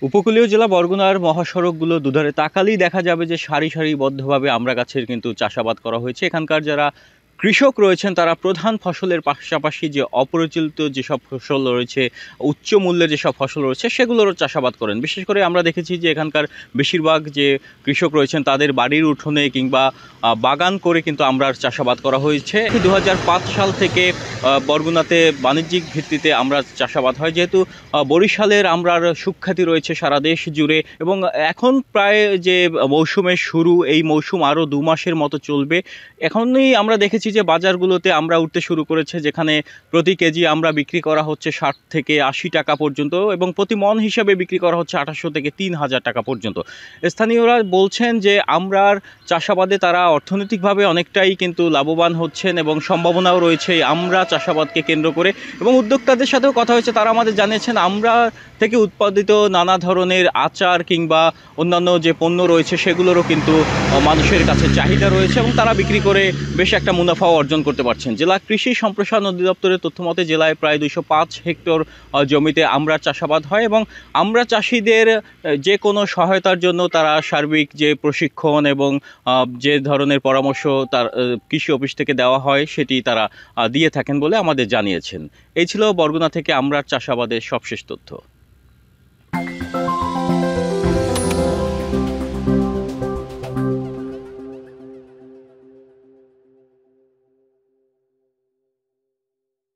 উপকূলীয় জেলা বরগুনার মহাসড়কগুলো দুধারে তাকালেই দেখা যাবে যে সারি সারিবদ্ধভাবে আমড়া গাছের কিন্তু চাষাবাদ করা হয়েছে। এখানকার যারা কৃষক রয়েছেন তারা প্রধান ফসলের পাশাপাশি যে অপরিচালিত যেসব ফসল রয়েছে, উচ্চ মূল্যের যেসব ফসল রয়েছে সেগুলোরও চাষাবাদ করেন। বিশেষ করে আমরা দেখেছি যে এখানকার বেশিরভাগ যে কৃষক রয়েছেন তাদের বাড়ির উঠোনে কিংবা বাগান করে কিন্তু আমড়ার চাষাবাদ করা হয়েছে। 2005 সাল থেকে বরগুনাতে বাণিজ্যিক ভিত্তিতে আমড়ার চাষাবাদ হয়, যেহেতু বরিশালের আমড়ার সুখ্যাতি রয়েছে সারা দেশ জুড়ে। এবং এখন প্রায় যে মৌসুমের শুরু, এই মৌসুম আরও 2 মাসের মতো চলবে। এখনই আমরা দেখেছি যে বাজারগুলোতে আমড়া উঠতে শুরু করেছে, যেখানে প্রতি কেজি আমড়া বিক্রি করা হচ্ছে 60 থেকে 80 টাকা পর্যন্ত এবং প্রতি মন হিসাবে বিক্রি করা হচ্ছে 2800 থেকে 3000 টাকা পর্যন্ত। স্থানীয়রা বলছেন যে আমড়ার চাষাবাদে তারা অর্থনৈতিকভাবে অনেকটাই কিন্তু লাভবান হচ্ছেন এবং সম্ভাবনাও রয়েছে এই আমড়া চাষাবাদকে কেন্দ্র করে। এবং উদ্যোক্তাদের সাথেও কথা হয়েছে, তারা আমাদের জানিয়েছেন আমড়া থেকে উৎপাদিত নানা ধরনের আচার কিংবা অন্যান্য যে পণ্য রয়েছে সেগুলোরও কিন্তু মানুষের কাছে চাহিদা রয়েছে এবং তারা বিক্রি করে বেশ একটা মুনাফাও অর্জন করতে পারছেন। জেলা কৃষি সম্প্রসারণ অধিদপ্তরের তথ্যমতে জেলায় প্রায় 205 হেক্টর জমিতে আমড়ার চাষাবাদ হয় এবং আমড়া চাষিদের যে কোনো সহায়তার জন্য তারা সার্বিক যে প্রশিক্ষণ এবং যে ধরনের পরামর্শ তার কৃষি অফিস থেকে দেওয়া হয় সেটি তারা দিয়ে থাকেন বলে আমাদের জানিয়েছেন। এই ছিল বরগুনা থেকে আমড়ার চাষাবাদের সবশেষ তথ্য।